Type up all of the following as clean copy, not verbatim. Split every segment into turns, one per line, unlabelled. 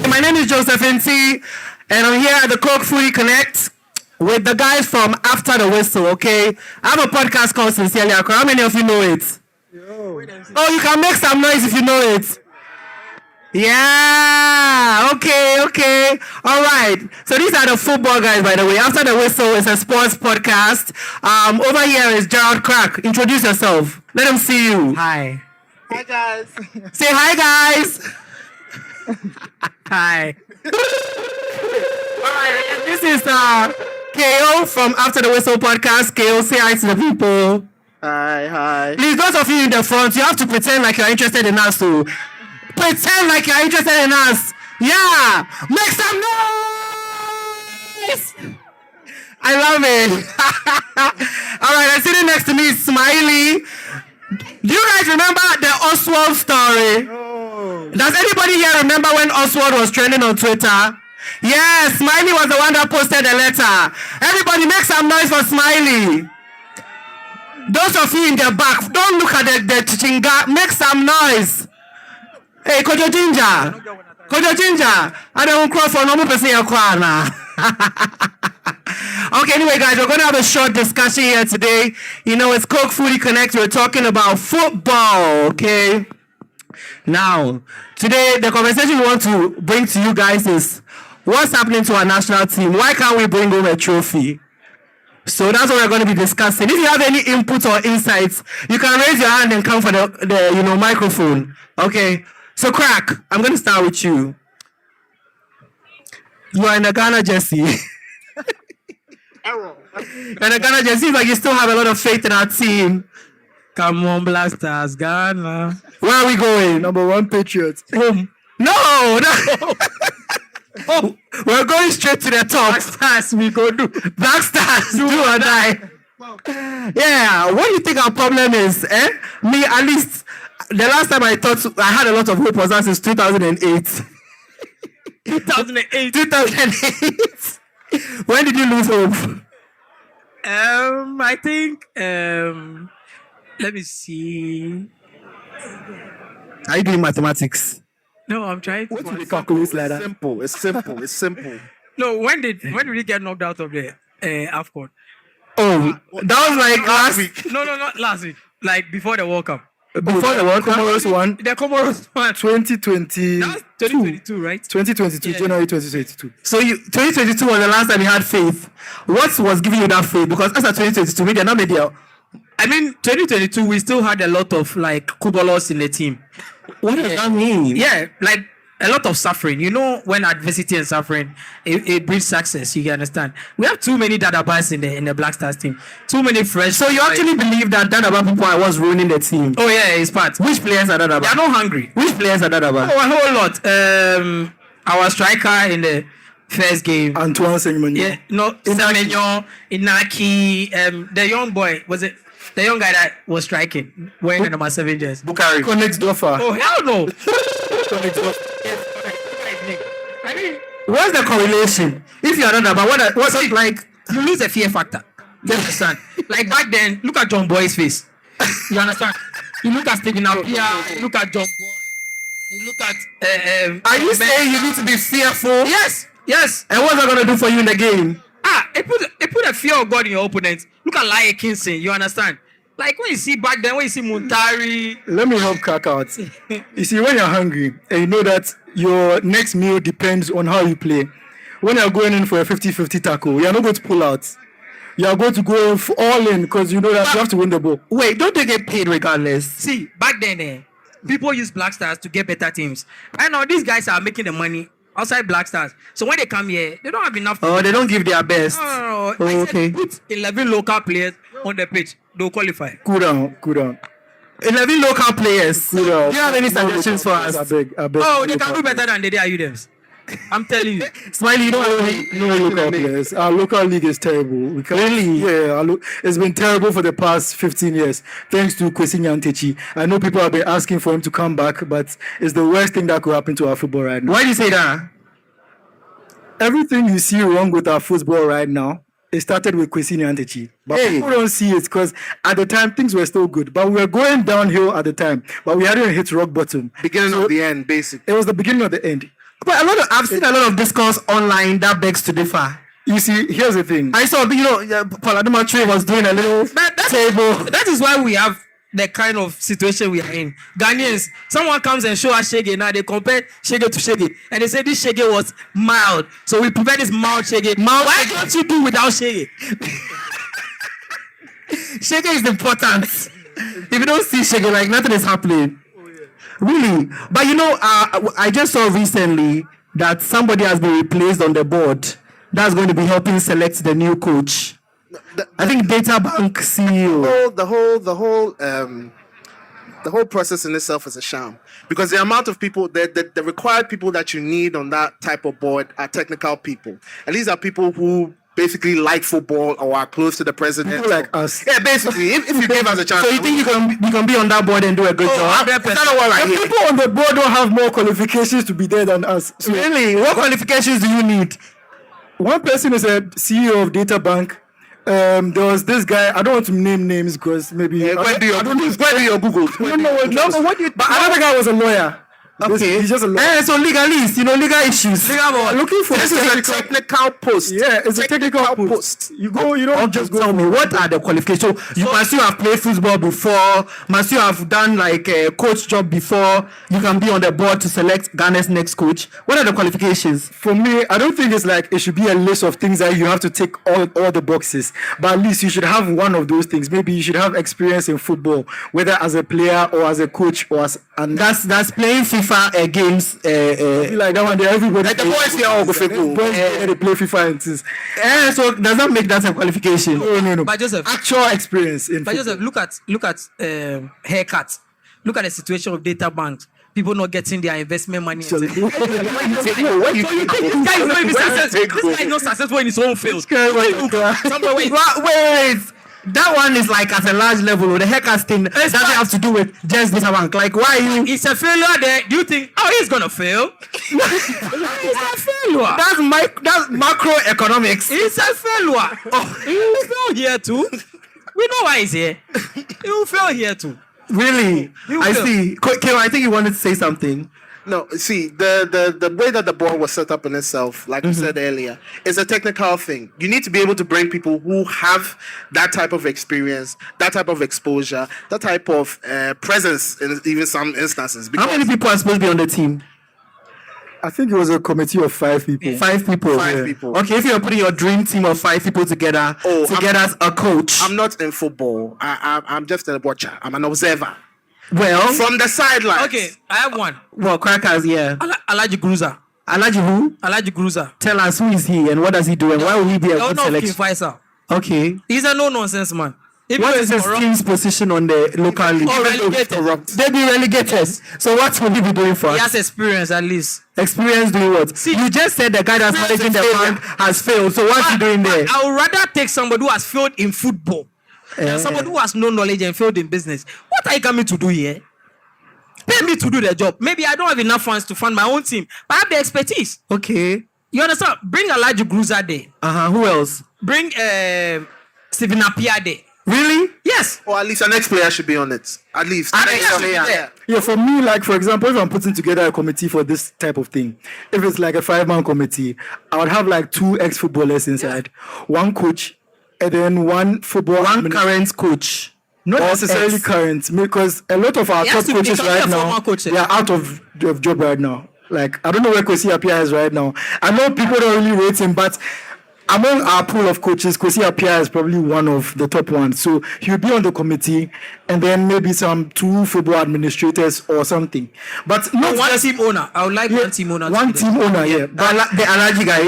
My name is Joseph Nti, and I'm here at the Coke Foodie Connect with the guys from AfterTheWhistle, okay? I have a podcast called Sincerely Accra. How many of you know it? Yo. Oh, you can make some noise if you know it. Yeah, okay. All right. So these are the football guys, by the way. AfterTheWhistle is a sports podcast. Over here is Gerald Crack. Introduce yourself. Let them see you.
Hi.
Hi guys.
Say hi, guys.
Hi.
All right. This is KO from AfterTheWhistle podcast. KO, say hi to the people.
Hi.
Please, those of you in the front, you have to pretend like you're interested in us too. Pretend like you're interested in us. Yeah. Make some noise. I love it. All right, I'm sitting next to me, Smiley. Do you guys remember the Oswald story?
Oh.
Does anybody here remember when Oswald was trending on Twitter? Yeah, Smiley was the one that posted the letter. Everybody make some noise for Smiley. Those of you in the back, don't look at the chichinga. Make some noise. Hey, Kojo Ginger. I don't cry for normal person. Okay, anyway, guys, we're going to have a short discussion here today. You know, it's Coke Foodie Connect. We're talking about football, okay? Now, today, the conversation we want to bring to you guys is what's happening to our national team? Why can't we bring home a trophy? So that's what we're going to be discussing. If you have any input or insights, you can raise your hand and come for the microphone. Okay? So, Crack, I'm going to start with you. You are in a Ghana jersey.
Error.
And the Ghana jersey seems like you still have a lot of faith in our team.
Come on, Black Stars, Ghana.
Where are we going?
Number one Patriots.
Home. No. Oh, we're going straight to the top.
Black Stars, we go do.
Black Stars, do or die. Yeah, what do you think our problem is? Me, at least, the last time I thought I had a lot of hope was that since 2008.
2008.
2008. When did you lose hope?
I think, let me see.
Are you doing mathematics?
No, I'm trying to.
What do they calculate like that? It's simple.
No, when did he get knocked out of the AFCON?
Oh, that was like last week.
No, not last week. Like before the World Cup.
Before the World Cup?
Comoros won.
The Comoros won.
2020.
That's 2022, right?
2022,
Yeah.
January 2022.
So 2022 was the last time you had faith. What was giving you that faith? Because as of 2022, we did not make the.
I mean, 2022, we still had a lot of like Kubolos in the team.
What does that mean?
Yeah, like a lot of suffering. You know, when adversity and suffering, it brings success. You can understand. We have too many Dadabas in the Black Stars team. Too many fresh.
So you actually believe that Dadaba people was ruining the team?
Oh yeah, it's part.
Which players are Dadaba?
They are not hungry.
Which players are Dadaba?
Oh, a whole lot. Our striker in the first game.
Antoine Semenyo.
Yeah, no, Semenyo, Inaki, the young boy, was it the young guy that was striking wearing the number 7 jersey?
Bukari.
Connects Doffer.
Oh hell no!
I mean, what's the correlation? If you're Dadaba, what's it like?
You lose a fear factor. You understand? Like back then, look at John Boy's face. You understand? You look at Stephen Appiah, you look at John Boy, you look at.
Are you saying you need to be fearful?
Yes.
And what's that going to do for you in the game?
It put a fear of God in your opponent. Look at Laie Kingston. You understand? Like when you see back then, when you see Muntari.
Let me help Crack out. You see, when you're hungry and you know that your next meal depends on how you play, when you're going in for a 50-50 tackle, you're not going to pull out. You're going to go all in because you know that you have to win the ball.
Wait, don't they get paid regardless?
See, back then, people use Black Stars to get better teams. I know these guys are making the money outside Black Stars. So when they come here, they don't have enough.
Oh, they don't give their best.
No.
Oh, okay.
Put 11 local players on the pitch. They'll qualify.
Cool down.
11 local players.
Cool down.
Do you have any suggestions for us?
I beg.
Oh, they can do better than they did at UDEMS. I'm telling you.
Smiley, you don't have any.
No local players. Our local league is terrible. We can't,
Really?
Yeah, it's been terrible for the past 15 years. Thanks to Joseph Nti. I know people have been asking for him to come back, but it's the worst thing that could happen to our football right now.
Why do you say that?
Everything you see wrong with our football right now, it started with Joseph Nti. But people don't see it because at the time things were still good. But we were going downhill at the time. But we hadn't hit rock bottom.
Beginning of the end, basically.
It was the beginning of the end.
But I've seen a lot of discourse online that begs to differ.
You see, here's the thing.
I saw, Paul Adumatri was doing a little table.
That is why we have the kind of situation we are in. Ghanaians, someone comes and show us shege. Now they compare shege to shege, and they say this shege was mild, so we prepare this mild shege. Why don't you do without shege?
Shege is important. If you don't see shege, like nothing is happening. Really. But I just saw recently that somebody has been replaced on the board that's going to be helping select the new coach. I think Databank CEO.
The whole process in itself is a sham, because the amount of people, the required people that you need on that type of board are technical people, and these are people who basically like football or are close to the president.
People like us.
Yeah, basically, if you give us a chance.
So you think you can be on that board and do a good job?
100%.
The people on the board don't have more qualifications to be there than us. So
Really? What qualifications do you need?
one person is a CEO of Databank. There was this guy. I don't want to name names because maybe
Go and do your Google.
What do you?
But another guy was a lawyer.
Okay.
He's just a lawyer.
So legalist, legal issues.
Looking for
This is a technical post.
Yeah, it's a technical post. You don't just go.
Tell me, what are the qualifications? You must you have played football before? Must you have done like a coach job before? You can be on the board to select Ghana's next coach. What are the qualifications?
For me, I don't think it's like it should be a list of things that you have to tick all the boxes. But at least you should have one of those things. Maybe you should have experience in football, whether as a player or as a coach or as and
That's playing FIFA games.
like that one. Everybody.
Like the boys here all go fit
Boys they play FIFA and things.
So does that make that a qualification?
No.
But Joseph,
Actual experience in
But
football.
Joseph, look at haircuts. Look at the situation of data banks. People not getting their investment money.
What do you think?
This guy is not even successful. This guy is not successful in his own field.
Wait. That one is like at a large level. The haircut thing doesn't have to do with just this bank. Like, why you?
It's a failure there. Do you think, he's gonna fail? It's a failure.
That's macroeconomics.
It's a failure. He will fail here too. We know why he's here. He will fail here too.
Really?
You
I
will.
see. Kim, I think you wanted to say something.
No, see, the way that the board was set up in itself, like you said earlier, is a technical thing. You need to be able to bring people who have that type of experience, that type of exposure, that type of presence in even some instances.
How many people are supposed to be on the team?
I think it was a committee of 5 people.
5 people.
Five people.
Okay, if you're putting your dream team of 5 people together to get us a coach.
I'm not in football. I'm just a watcher. I'm an observer.
Well,
From the sidelines.
Okay, I have one.
well, crackers, yeah.
Alaji Gruza.
Alaji who?
Alaji Gruza.
Tell us who is he and what does he do and why will he be a good
King
selection?
Faisal.
Okay.
He's a no-nonsense man. Even
What
though
is
he's
his
corrupt
team's position on the local league?
or relegated,
They be relegated. So what will he be doing for
he
us?
has experience at least.
Experience doing what?
See,
you just said the guy that's managing the bank has failed. So what's he doing there?
I would rather take somebody who has failed in football than somebody who has no knowledge and failed in business. What are you coming to do here? Pay me to do the job. Maybe I don't have enough funds to fund my own team, but I have the expertise.
Okay.
You understand? Bring Alaji Gruza there.
Who else?
Bring Stephen Appiah there.
Really?
Yes.
Or at least an ex-player should be on it. At least.
An ex-player.
Yeah, for me, like for example, if I'm putting together a committee for this type of thing, if it's like a 5-man committee, I would have like 2 ex-footballers inside, 1 coach, and then 1 football.
One current coach.
Not
or
necessarily
ex.
current, because a lot of our
He has
top
to be
coaches
becoming
right
a
now,
former coach,
they are out of job right now. Like, I don't know where Kwesi Appiah is right now. I know people don't really rate him, but among our pool of coaches, Kwesi Appiah is probably one of the top ones. So he'll be on the committee, and then maybe some 2 football administrators or something. But not
One
just
team owner. I would like one team owner.
one
to be there.
team owner, yeah. But
The Alaji guy.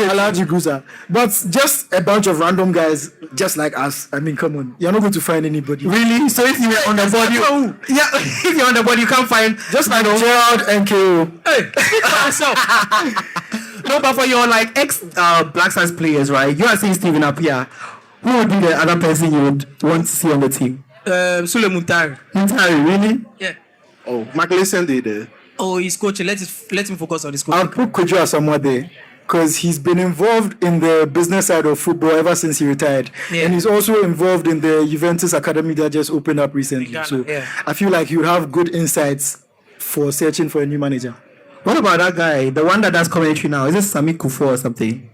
Alaji Guza. But just a bunch of random guys just like us. I mean, come on. You're not going to find anybody.
Really? So if you're on the board, if you're on the board, you can't find
Just like Gerald and KO.
Hey, speak for yourself.
No, but for your like ex Black Stars players, right? You are saying Stephen Appiah. Who would be the other person you would want to see on the team?
Sule Muntari.
Nti, really?
Yeah.
Oh, Michael Essendon there.
Oh, he's coaching. Let him focus on his
I'll
coaching.
put Kojo somewhere there because he's been involved in the business side of football ever since he retired.
Yeah.
And he's also involved in the Juventus Academy that just opened up recently.
Ghana,
So
yeah.
I feel like you have good insights for searching for a new manager.
What about that guy, the one that does commentary now? Is it Sami Kufo or something?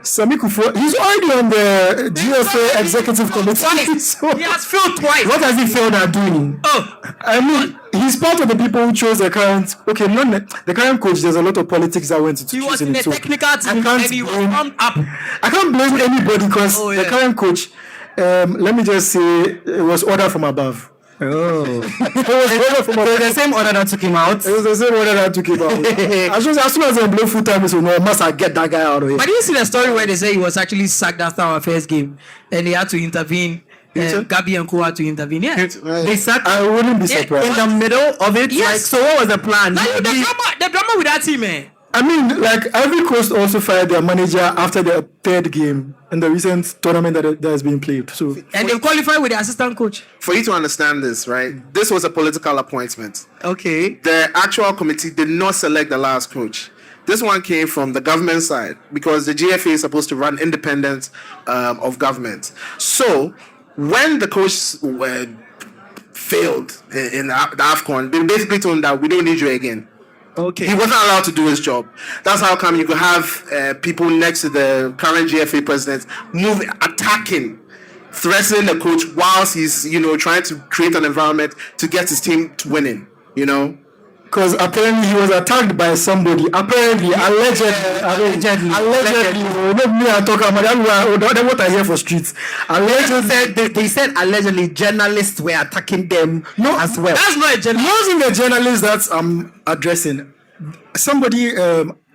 Sami Kufo, he's already on the GFA executive committee. So
He has failed twice.
What has he failed at doing?
Oh,
I mean, he's part of the people who chose the current. Okay, the current coach. There's a lot of politics that went into
he was
choosing
in
it.
the
So
technical team and he was warmed up.
I can't blame anybody because the current coach. Let me just say, it was order from above.
Oh.
It was order from above.
The same order that took him out.
It was the same order that took him out. as soon as I blow full time, so no, must I get that guy out of here.
But did you see the story where they say he was actually sacked after our first game and they had to intervene? Gabi and Ko had to intervene. Yeah.
They sacked
I wouldn't be surprised.
in the middle of it.
Yes.
Like, so what was the plan?
Like, the drama with that team, man.
I mean, like Ivory Coast also fired their manager after their third game in the recent tournament that has been played. So
And they qualified with the assistant coach.
For you to understand this, right? This was a political appointment.
Okay.
The actual committee did not select the last coach. This one came from the government side because the GFA is supposed to run independent of government. So when the coach failed in the AFCON, they basically told him that we don't need you again.
Okay.
He wasn't allowed to do his job. That's how come you could have people next to the current GFA president attacking, threatening the coach whilst he's trying to create an environment to get his team to winning.
because apparently he was attacked by somebody. Allegedly. Not me. I talk about that. What I hear for streets.
They said allegedly journalists were attacking them as well.
That's not a journalist.
Wasn't the journalist that I'm addressing? Somebody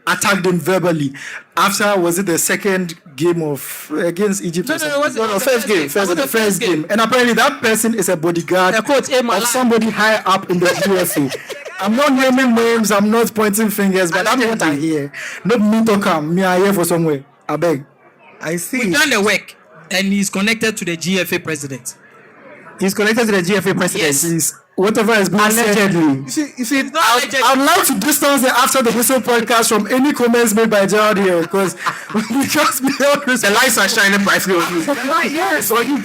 attacked him verbally after, was it the second game against Egypt?
No,
first game. First game. And apparently that person is a bodyguard of somebody high up in the USA. I'm not naming names, I'm not pointing fingers, but that's what I hear. Not me to come, me I hear for somewhere. I beg.
I see.
We've done the work and he's connected to the GFA president.
He's connected to the GFA president.
Yes.
Whatever is being
Allegedly.
said. You see,
It's not allegedly.
I'd like to distance the After the Whistle podcast from any comments made by Gerald here because
The lights are shining brightly on you.
yes, or you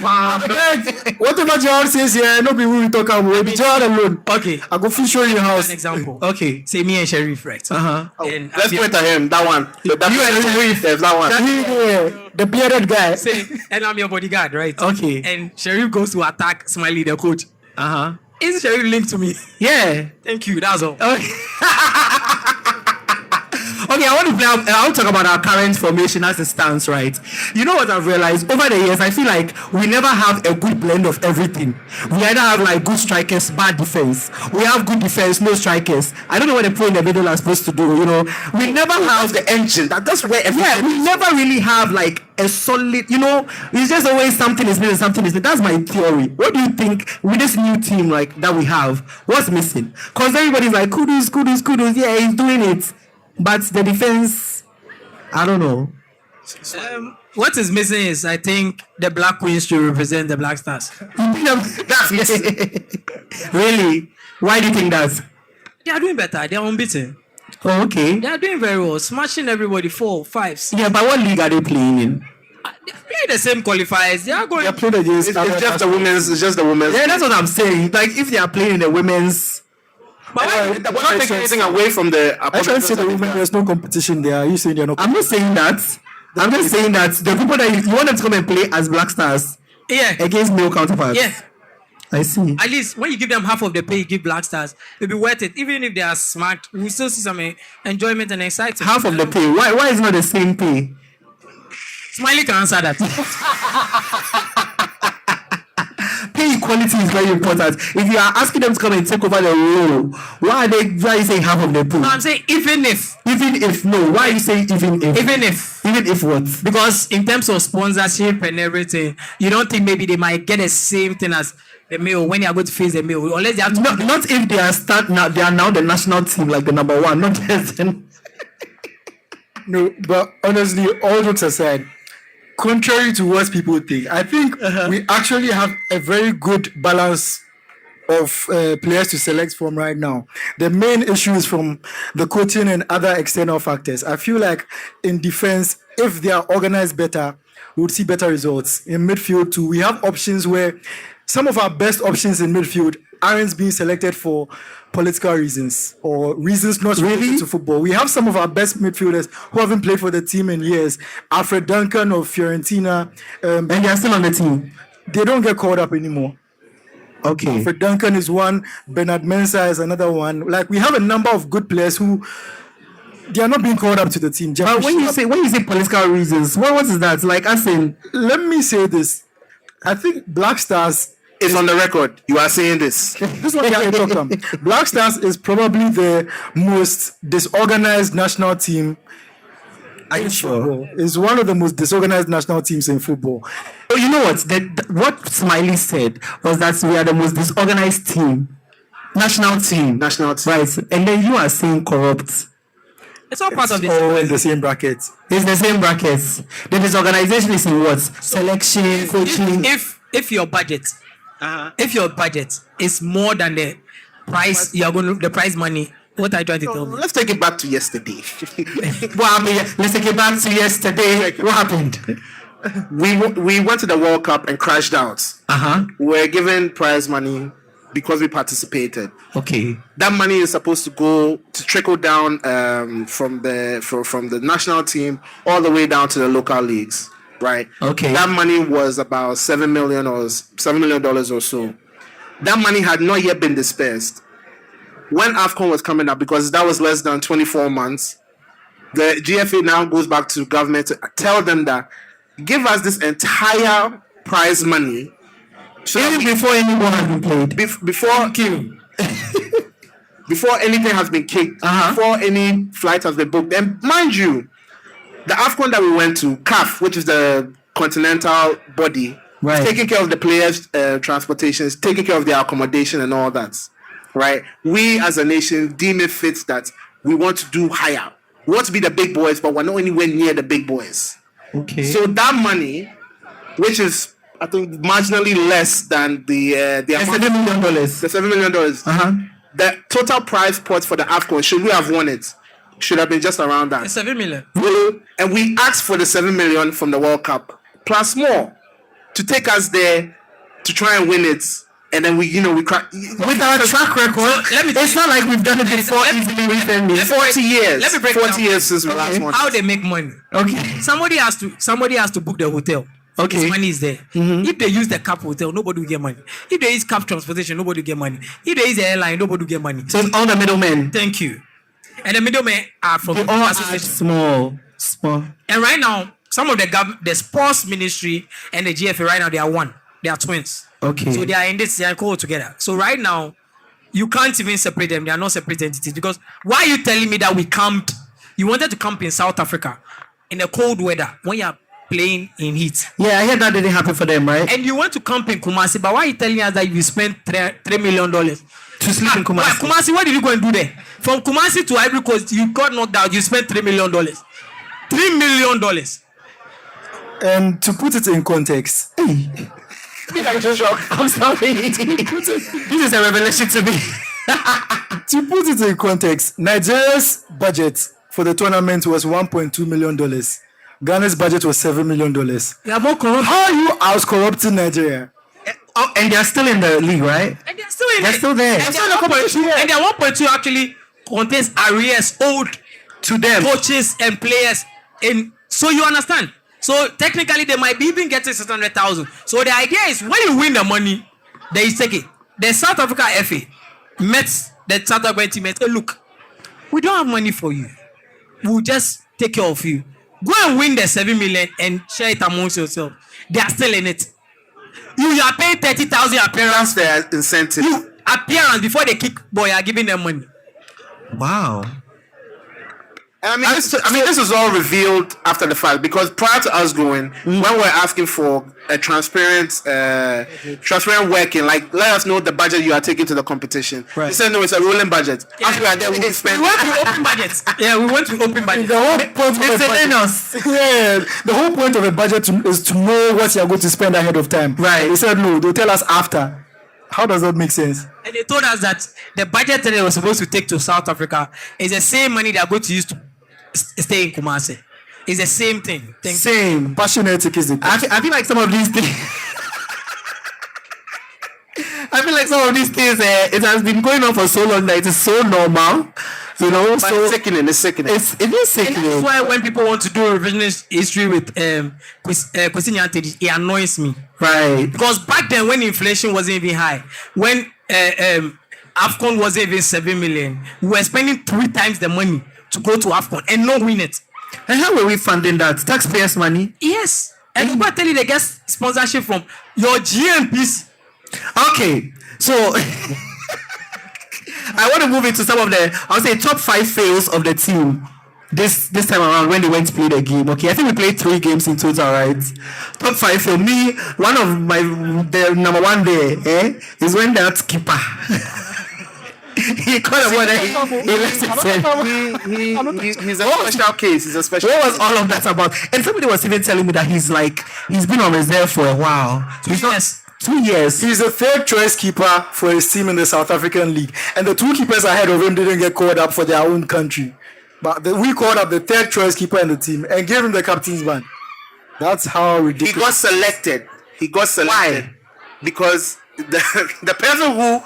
whatever Gerald says here, no people will talk about it. Be Gerald alone.
Okay.
I go fish show you your house.
An example.
Okay.
Say me and Sharif, right? And
Let's point at him. That one. That one.
Yeah, the bearded guy.
say, and I'm your bodyguard, right?
Okay.
And Sharif goes to attack Smiley, the coach. Is Sharif linked to me?
Yeah.
Thank you. That's all.
Okay. Okay, I want to talk about our current formation as it stands, right? You know what I've realized over the years? I feel like we never have a good blend of everything. We either have like good strikers, bad defense. We have good defense, no strikers. I don't know what the people in the middle are supposed to do. We never have the engine. That's where everything. We never really have like a solid. It's just always something is missing, something is missing. That's my theory. What do you think with this new team like that we have? What's missing? Because everybody's like Kudus. Yeah, he's doing it. But the defense, I don't know.
What is missing is, I think, the Black Queens should represent the Black Stars.
That's really? Why do you think that?
They are doing better. They are unbeaten.
Oh, okay.
They are doing very well, smashing everybody 4, 5, 6.
Yeah, but what league are they playing in?
They play the same qualifiers. They are going.
They played against.
It's just the women's. It's just the women's.
Yeah, that's what I'm saying. Like, if they are playing in the women's.
But
We're not taking anything away from the.
I try to say the women, there's no competition there. Are you saying they're not?
I'm not saying that. I'm just saying that the people that you want them to come and play as Black Stars
yeah,
against male counterparts.
yeah.
I see.
At least when you give them half of the pay, you give Black Stars, it'll be worth it. Even if they are smart, we still see some enjoyment and excitement.
Half of the pay. Why is not the same pay?
Smiley can answer that.
Pay equality is very important. If you are asking them to come and take over the role, why are you saying half of the pay?
No, I'm saying even if.
Why are you saying even if?
Even if
what?
Because in terms of sponsorship and everything, you don't think maybe they might get the same thing as the male when they are going to face the male, unless they have to.
Not if they are they are now the national team, like the number one, not just.
No, but honestly, all jokes aside, contrary to what people think, I think we actually have a very good balance of players to select from right now. The main issue is from the coaching and other external factors. I feel like in defense, if they are organized better, we would see better results. In midfield too, we have options where some of our best options in midfield aren't being selected for political reasons or reasons not related to football. We have some of our best midfielders who haven't played for the team in years. Alfred Duncan of Fiorentina.
And they are still on the team.
They don't get called up anymore.
Okay.
Alfred Duncan is one. Bernard Mensah is another one. Like, we have a number of good players who they are not being called up to the team.
But when you say political reasons, what is that? Like, I saying,
let me say this. I think Black Stars
It's on the record. You are saying this.
This is what we have to talk about. Black Stars is probably the most disorganized national team.
Are you sure?
It's one of the most disorganized national teams in football.
Oh, you know what? What Smiley said was that we are the most disorganized team. National team. Right. And then you are saying corrupt.
It's all part of this.
All in the same bracket.
It's the same brackets. The disorganization is in what? Selection, coaching.
If your budget, if your budget is more than the price you are going to, the prize money, what are you trying to tell me?
Let's take it back to yesterday.
Let's take it back to yesterday. What happened?
We went to the World Cup and crashed out. We were given prize money because we participated.
Okay.
That money is supposed to go to trickle down from the national team all the way down to the local leagues, right?
Okay.
That money was about $7 million or so. That money had not yet been dispersed. When AFCON was coming up, because that was less than 24 months, the GFA now goes back to government to tell them that give us this entire prize money. So
even before anyone has been played.
Before anything has been kicked, before any flight has been booked. And mind you, the AFCON that we went to, CAF, which is the continental body,
right,
is taking care of the players' transportation, is taking care of their accommodation and all that. Right? We as a nation deem it fit that we want to do higher. We want to be the big boys, but we're not anywhere near the big boys.
Okay.
So that money, which is I think marginally less than the
$7 million.
The $7 million. The total prize pot for the AFCON, should we have won it, should have been just around that.
$7 million.
And we asked for the $7 million from the World Cup plus more to take us there to try and win it. And then we crack
with our track record. It's not like we've done it before easily recently.
40 years.
Let me break
40 years since we last won.
How they make money?
Okay.
Somebody has to book the hotel.
Okay.
His money is there. If they use the CAP hotel, nobody will get money. If they use CAP transportation, nobody will get money. If they use the airline, nobody will get money.
So it's all the middlemen.
Thank you. And the middlemen are from
they all small.
And right now, some of the sports ministry and the GFA right now, they are one. They are twins.
Okay.
So they are in this, they are called together. So right now, you can't even separate them. They are not separate entities. Because why are you telling me that we camped? You wanted to camp in South Africa in the cold weather when you are playing in heat.
Yeah, I heard that didn't happen for them, right?
And you went to camp in Kumasi, but why are you telling us that you spent $3 million to
sleep in Kumasi?
Kumasi, what did you go and do there? From Kumasi to Ivory Coast, you got knocked out. You spent $3 million. $3 million.
And to put it in context,
I'm sorry. This is a revelation to me.
To put it in context, Nigeria's budget for the tournament was $1.2 million. Ghana's budget was $7 million.
They are more corrupt.
How are you out corrupting Nigeria?
Oh, and they're still in the league, right?
And they're still in
They're still there.
And their 1.2 actually contains arrears owed
to them,
coaches and players. So you understand? So technically, they might be even getting 600,000. So the idea is when you win the money, they take it. The South Africa FA met the South African team and said, look, we don't have money for you. We'll just take care of you. Go and win the 7 million and share it amongst yourself. They are still in it. You are paying 30,000 appearance.
That's their incentive.
Appearance before they kick boy, you are giving them money.
Wow.
I mean, this is all revealed after the fact because prior to us going, when we're asking for a transparent working, like let us know the budget you are taking to the competition.
Right.
They said no, it's a rolling budget.
Yeah.
After we are there, we will spend.
We went to open budgets. Yeah, we went to open budgets.
The whole point the whole point of a budget is to know what you are going to spend ahead of time.
Right.
They said no, they'll tell us after. How does that make sense?
And they told us that the budget that they were supposed to take to South Africa is the same money they are going to use to stay in Kumasi. It's the same thing.
Same. Passionate is the
I feel like some of these things. I feel like some of these things, it has been going on for so long that it is so normal. You know,
But
so
it's sickening. It's sickening.
it is sickening.
That's why when people want to do revisionist history with Joseph Nti, it annoys me.
Right.
Because back then, when inflation wasn't even high, when AFCON wasn't even 7 million, we were spending 3 times the money to go to AFCON and not win it.
And how were we funding that? Taxpayers' money?
Yes. And people tell you they get sponsorship from your GMPs.
Okay, so I want to move into some of the, I would say, top 5 fails of the team this time around when they went to play the game. Okay, I think we played 3 games in total, right? Top 5 for me, one of the number one there is when that keeper he caught a one and he left it.
He's a special case. He's a special.
What was all of that about? And somebody was even telling me that he's been on reserve for a while. So he's not 2 years.
He's a third choice keeper for his team in the South African League. And the 2 keepers ahead of him didn't get called up for their own country. But we called up the third choice keeper in the team and gave him the captain's band. That's how ridiculous.
He got selected.
Why?
Because the person who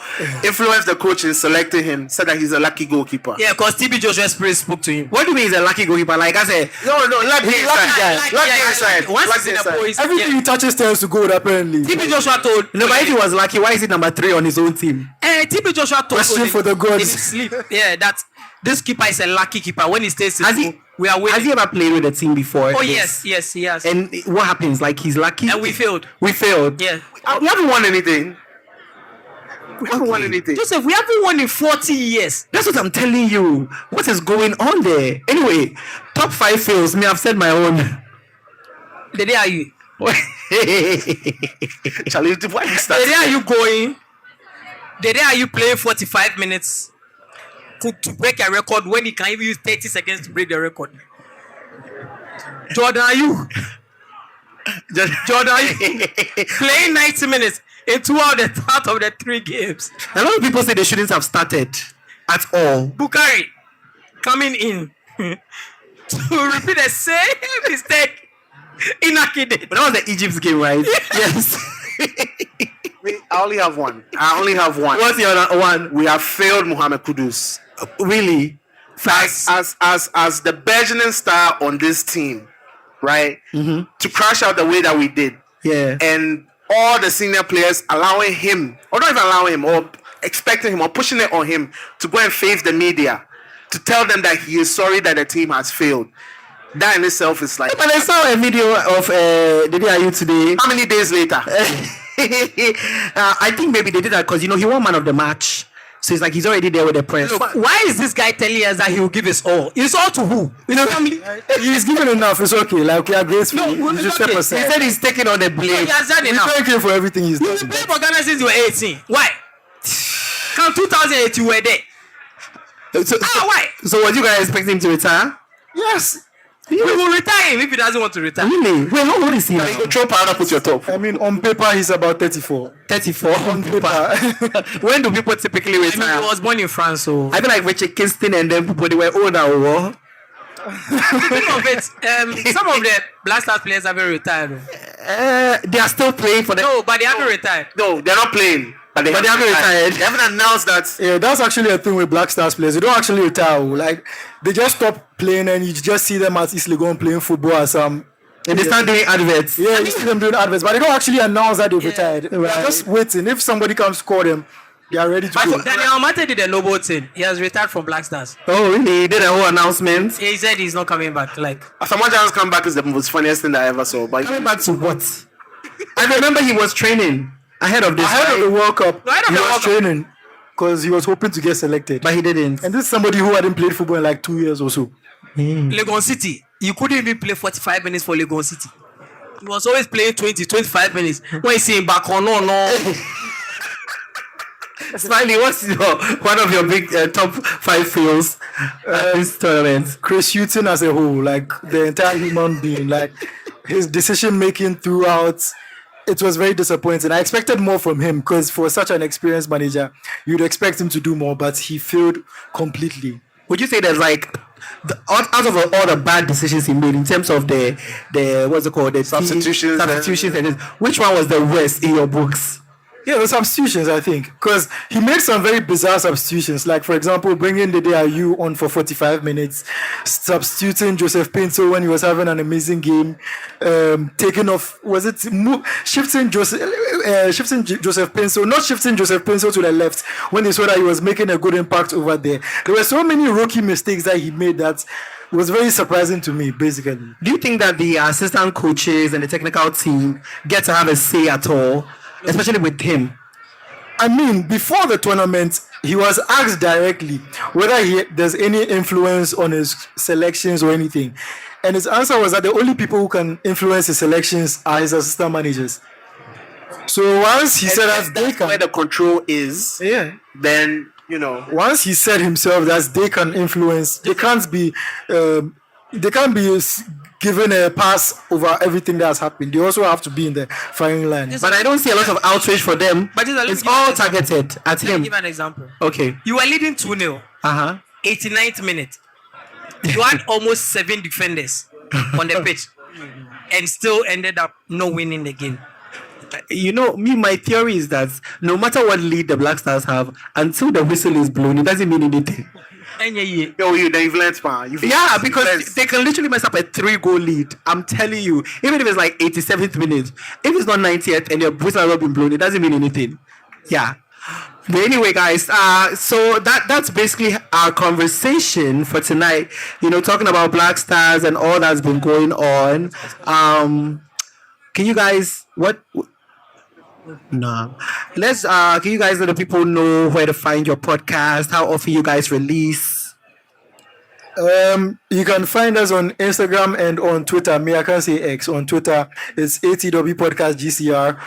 influenced the coach in selecting him said that he's a lucky goalkeeper.
Yeah, because TB Joshua Spirit spoke to him.
What do you mean he's a lucky goalkeeper? Like I said,
No, let me inside. Let me inside.
Once
Let
he's
me
in the
inside.
boys,
Everything he touches turns to gold, apparently.
TB Joshua told.
no, but if he was lucky, why is he number 3 on his own team?
TB Joshua told
Question
us
for the gods.
in his sleep. Yeah, that this keeper is a lucky keeper. When he stays in school, we are
Has
winning.
he ever played with a team before?
Oh yes, he has.
And what happens? Like he's lucky.
And we failed.
We failed.
Yeah.
We haven't won anything. We haven't won anything.
Joseph, we haven't won in 40 years.
That's what I'm telling you. What is going on there? Anyway, top 5 fails. Me, I've said my own.
The day are you?
Charlie, why you
The
start?
day are you going? The day are you playing 45 minutes to break a record when you can even use 30 seconds to break the record? Jordan, are you? Jordan, are you playing 90 minutes in 2 out of the 3 games?
A lot of people say they shouldn't have started at all.
Bukari coming in to repeat the same mistake in Akide.
But that was the Egypt game, right? Yes.
I only have one.
What's the other one?
We have failed Mohamed Kudus.
Really?
As the burgeoning star on this team, right?
Mm-hmm.
To crash out the way that we did.
Yeah.
And all the senior players allowing him, or not even allowing him, or expecting him, or pushing it on him to go and face the media, to tell them that he is sorry that the team has failed. That in itself is like...
But I saw a video of the day are you today.
How many days later?
I think maybe they did that because, he won man of the match. So it's like he's already there with the press.
Look, why is this guy telling us that he will give his all? His all to who?
He's given enough. It's okay. Like, we are grateful.
No,
You
it's
just
okay.
step
He
aside.
said he's taking on the blame.
He has done
We
enough.
thank him for everything he's
You've
done.
been playing for Ghana since you were 18. Why? Come 2008, you were there.
So
Why?
So was you guys expecting him to retire?
Yes.
We will retire him if he doesn't want to retire.
Really? Wait, how old is he now?
Throw powder, put your top.
I mean, on paper, he's about 34.
34 on paper. When do people typically
I mean,
retire?
he was born in France, so.
I feel like Richard Kingston and them people, they were older. Or
Speaking of it, some of the Black Stars players haven't retired.
they are still playing for the.
No, but they haven't retired.
No, they're not playing. But they haven't
retired.
They haven't announced that.
Yeah, that's actually a thing with Black Stars players. They don't actually retire. Like, they just stop playing and you just see them at East Legon playing football or some.
And they start doing adverts.
Yeah, you see them doing adverts, but they don't actually announce that they've retired. They're just waiting. If somebody comes to call them, they are ready to go.
But Daniel Amate did a noble thing. He has retired from Black Stars.
Oh, really? He did a whole announcement.
He said he's not coming back. Like,
Asamoah Gyan's come back is the most funniest thing that I ever saw. But
Coming back to what? I remember he was training ahead of this.
Ahead of the World Cup,
Ahead of
he
the
was
World Cup.
training because he was hoping to get selected.
But he didn't.
And this is somebody who hadn't played football in like 2 years or so.
Legon City, you couldn't even play 45 minutes for Legon City. He was always playing 25 minutes. When you see him back on, no.
Smiley, what's one of your big top 5 fails at this tournament?
Chris Hughton as a whole, like the entire human being, like his decision making throughout, it was very disappointing. I expected more from him because for such an experienced manager, you'd expect him to do more, but he failed completely.
Would you say there's like out of all the bad decisions he made in terms of the what's it called, the
Substitutions
and this, which one was the worst in your books?
Yeah, the substitutions, I think. Because he made some very bizarre substitutions. Like, for example, bringing the DIU on for 45 minutes, substituting Joseph Pinto when he was having an amazing game, taking off, shifting Joseph Pinto, not shifting Joseph Pinto to the left when they saw that he was making a good impact over there. There were so many rookie mistakes that he made that was very surprising to me, basically.
Do you think that the assistant coaches and the technical team get to have a say at all, especially with him?
I mean, before the tournament, he was asked directly whether there's any influence on his selections or anything. And his answer was that the only people who can influence his selections are his assistant managers. So once he said
that's where the control is, then,
once he said himself that they can influence, they can't be given a pass over everything that's happened. They also have to be in the firing line.
But I don't see a lot of outrage for them. But it's all targeted at him.
Let me give an example.
Okay.
You were leading 2-0. 89th minute. You had almost 7 defenders on the pitch and still ended up not winning the game.
My theory is that no matter what lead the Black Stars have, until the whistle is blown, it doesn't mean anything.
You the influence man.
Yeah, because they can literally mess up a 3-goal lead. I'm telling you, even if it's like 87th minute, if it's not 90th and your whistle has not been blown, it doesn't mean anything. Yeah. But anyway, guys, so that's basically our conversation for tonight. Talking about Black Stars and all that's been going on. Can you guys let's can you guys let the people know where to find your podcast, how often you guys release?
You can find us on Instagram and on Twitter. I can't say X. On Twitter, it's ATW Podcast GCR.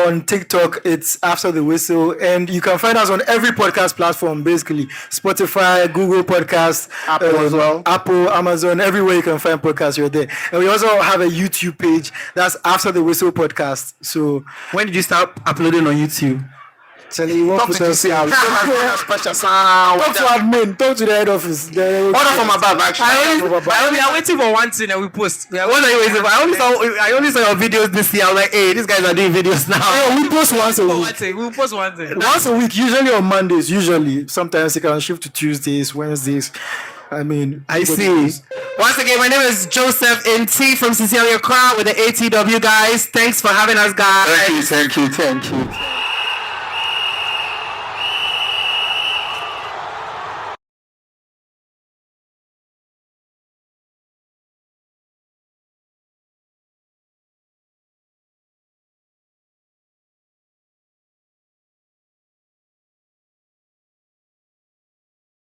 On TikTok, it's After the Whistle. And you can find us on every podcast platform, basically. Spotify, Google Podcast,
Apple as well.
Apple, Amazon, everywhere you can find podcasts, you're there. And we also have a YouTube page. That's After the Whistle Podcast. So
when did you start uploading on YouTube?
Talk to admin, talk to the head office.
Order from above, actually.
We are waiting for one thing and we post.
What are you waiting for? I only saw your videos this year. I was like, hey, these guys are doing videos now.
Yeah, we post once a week.
We'll post one thing.
Once a week, usually on Mondays. Sometimes it can shift to Tuesdays, Wednesdays.
I see. Once again, my name is Joseph Nti from Sincerely Accra with the ATW guys. Thanks for having us, guys.
Thank you.